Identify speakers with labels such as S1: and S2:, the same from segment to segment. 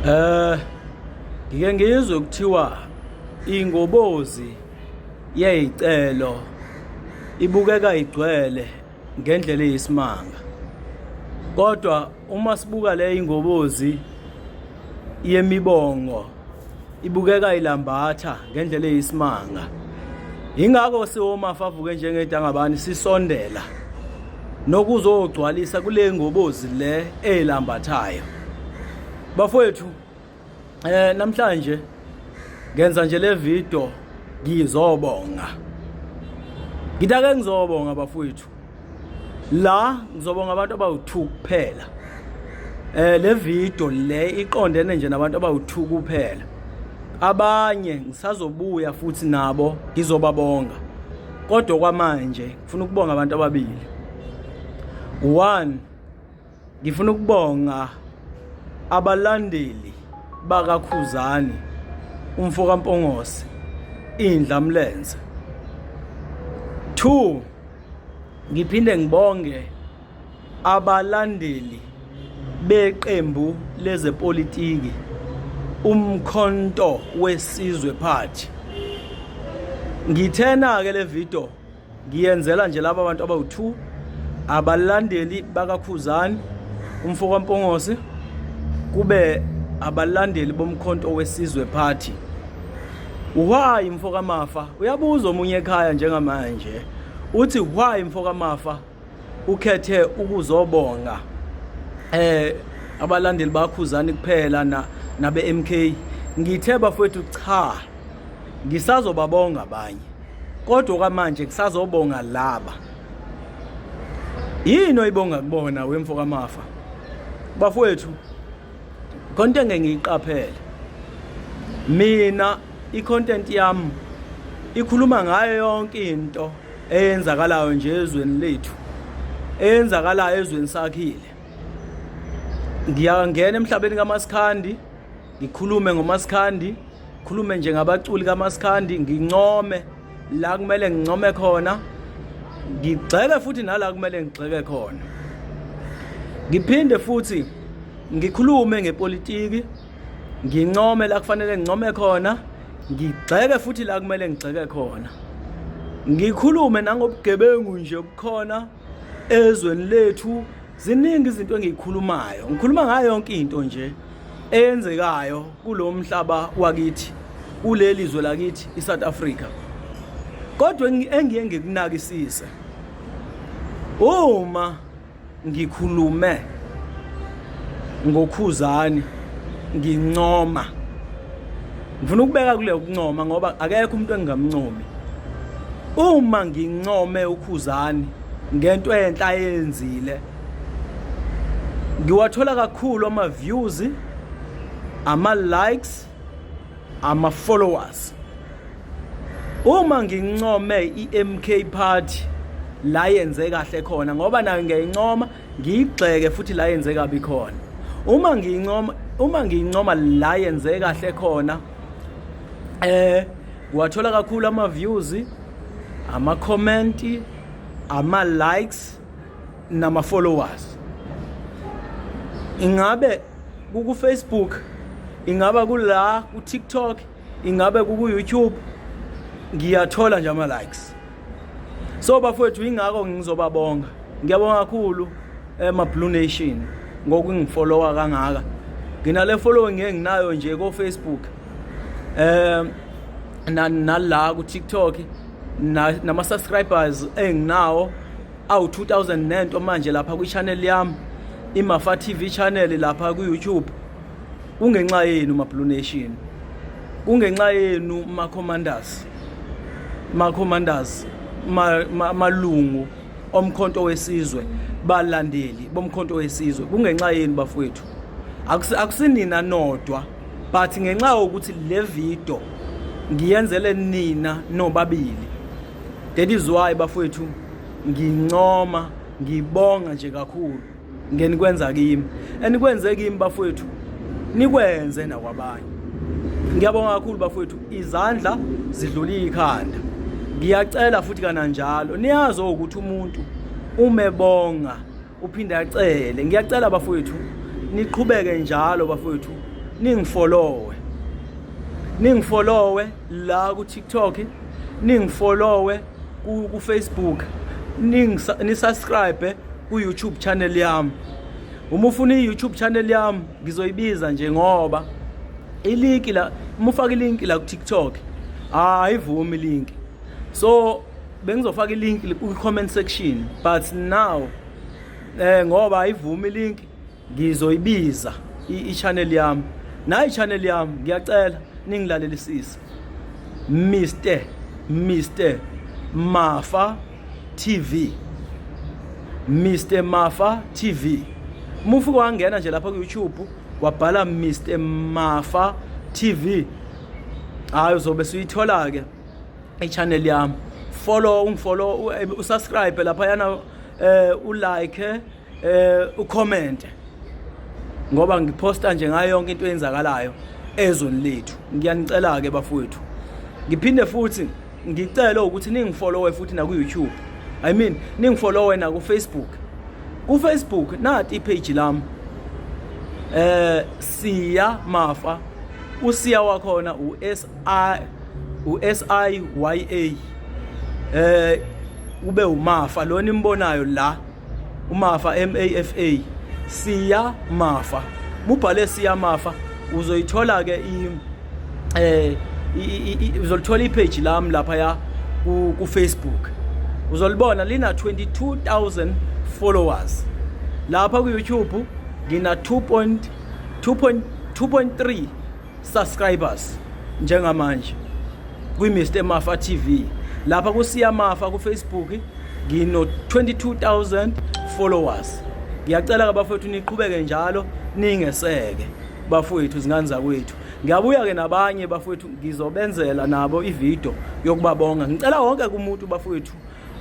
S1: Ngike ngizwe kuthiwa ingobozi yezicelo ibukeka igcwele ngendlela eyisimanga. Kodwa uma sibuka le ingobozi yemibongo ibukeka ilambatha ngendlela eyisimanga. Ingakho siwomafa avuke njengedangabani sisondela nokuzogcwalisa kule ngobozi le elambathayo. Bafowethu, namhlanje ngenza nje le video ngizobonga. Ngitake ngizobonga bafowethu. La ngizobonga abantu abawu2 kuphela. Le video le iqondene nje nabantu abawu2 kuphela. Abanye ngisazobuya futhi nabo ngizobabonga. Kodwa kwamanje ngifuna ukubonga abantu ababili. 1, ngifuna ukubonga abalandeli bakaKhuzani umfoka Mpongose indlamlenze. 2, ngiphinde ngibonge abalandeli beqembu lezepolitiki umkhonto wesizwe party. Ngithena ke le video ngiyenzela nje laba abantu abawu2 abalandeli bakaKhuzani umfoka Mpongose kube abalandeli bomkhonto wesizwe party. Why mfoka Mafa? Uyabuza omunye ekhaya njengamanje uthi why mfoka Mafa ukhethe ukuzobonga abalandeli baKhuzani kuphela nabe MK? Ngithe bafowethu cha, ngisazobabonga abanye, kodwa kwamanje ngisazobonga laba. Yini oyibonga kubona wemfoka Mafa? Bafowethu, konke ngiyiqaphele mina i-content yami ikhuluma ngayo yonke into eyenzakalayo nje ezweni lethu, eyenzakalayo ezweni sakhile. Ngiyangena emhlabeni kaMasikhandi, ngikhulume ngoMasikhandi, khulume nje ngabaculi kaMasikhandi, ngincome la kumele ngincome khona, ngigxeke futhi nala kumele ngigxeke khona. Ngiphinde futhi ngikhulume ngepolitiki, ngincome la kufanele ngincome khona, ngigxeke futhi la kumele ngigxeke khona. Ngikhulume nangobugebengu nje obukhona ezweni lethu. Ziningi izinto engiyikhulumayo. Ngikhuluma ngayo yonke into nje eyenzekayo kulo mhlaba wakithi, kuleli zwe lakithi iSouth Africa. Kodwa engiye ngikunakisise uma ngikhulume ngoKhuzani, ngincoma, ngifuna ukubeka kule ukuncoma ngoba akekho umuntu engingamncomi. Uma ngincome uKhuzani ngento enhla yenzile, ngiwathola kakhulu ama-views, ama-likes, ama-followers. Uma ngincome i-MK party la yenze kahle khona, ngoba nayo ngiyayincoma ngiyigxeke futhi la yenze kabi khona. Uma ngiyincoma la yenze kahle khona, ngiwathola kakhulu ama-views, ama-comment, ama-likes nama-followers. Ingabe ku-Facebook, ingabe kula ku-TikTok, ingabe ku-YouTube, ngiyathola nje ama-likes. So bafowethu, ingakho ngizobabonga. Ngiyabonga kakhulu Blue Nation ngokungifollowa kangaka. Nginale following enginayo nje ko-Facebook, nala ku-TikTok, nama-subscribers enginawo awu-2000 nento manje lapha kwi-channel yami, iMafa TV channel lapha ku-YouTube. Kungenxa yenu Blue Nation, kungenxa yenu ma-commanders, malungu omkhonto wesizwe, balandeli bomkhonto wesizwe. Kungenxa yenu bafowethu, akusinina nodwa, but ngenxa ukuthi le video ngiyenzele nina nobabili. That is why bafowethu ngincoma, ngibonga nje kakhulu ngenikwenza kimi, enikwenze kimi bafowethu nikwenze nakwabanye. Ngiyabonga kakhulu bafowethu, izandla zidlula ikhanda. Ngiyacela futhi kananjalo niyazi ukuthi umuntu umebonga uphinda acele. Ngiyacela bafowethu niqhubeke njalo bafowethu, ningifollowe la ku TikTok, ningifollowe ku Facebook, nisubscribe ku YouTube channel yami. Uma ufuna i-YouTube channel yami ngizoyibiza nje ngoba ilink la, uma ufaka ilink la ku TikTok ayivumi ilink, so bengizofaka ilink ku comment section, but now ngoba ayivumi ilink ngizoyibiza i-channel yami. Na i-channel yami ngiyacela ningilalelisise, Mr Mafa TV, Mr Mafa TV. Mufu wangena nje lapha ku YouTube wabhala Mr Mafa TV, hayi uzobe suyithola ke i-channel yami. Ungifollow, usubscribe lapha yana, ulike, ucomment, ngoba ngiposta nje ngayo yonke into eyenzakalayo ezweni lethu. Ngiyanicela ke bafowethu, ngiphinde futhi ngicela ukuthi ningifollowe futhi na ku YouTube, I mean ningifollowe na ku Facebook. Ku Facebook nathi ipage lami Siya Mafa, usiya wakhona USIYA, ube uMafa lo nimbonayo la, uMafa MAFA, Siya Mafa. Mubhale Siya Mafa uzoyithola ke uzolithola ipage lami lapha ya ku Facebook. Uzolibona lina 22,000 followers. Lapha ku YouTube ngina 2.3 subscribers njengamanje ku Mr Mafa TV. Lapha ku Siya Mafa ku Facebook ngino 22,000 followers. Ngiyacela bafowethu niqhubeke njalo, ningeseke bafowethu, zingane zakwethu. Ngiyabuya ke nabanye bafowethu ngizobenzela nabo ivideo yokubabonga. Ngicela wonke umuntu bafowethu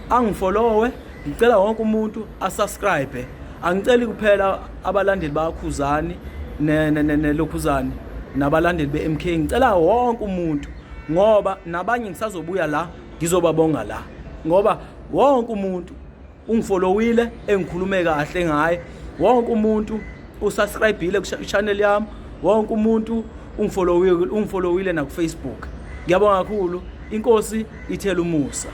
S1: angifollowe, ngicela wonke umuntu asubscribe. Angiceli kuphela abalandeli baKhuzani neLokhuzani nabalandeli beMK, ngicela wonke umuntu, ngoba nabanye ngisazobuya la ngizobabonga la, ngoba wonke umuntu ungifollowile, engikhulume kahle ngaye, wonke umuntu usubscribeile ku channel yami, wonke umuntu ungifollowile na ku Facebook. Ngiyabonga kakhulu. Inkosi ithela umusa.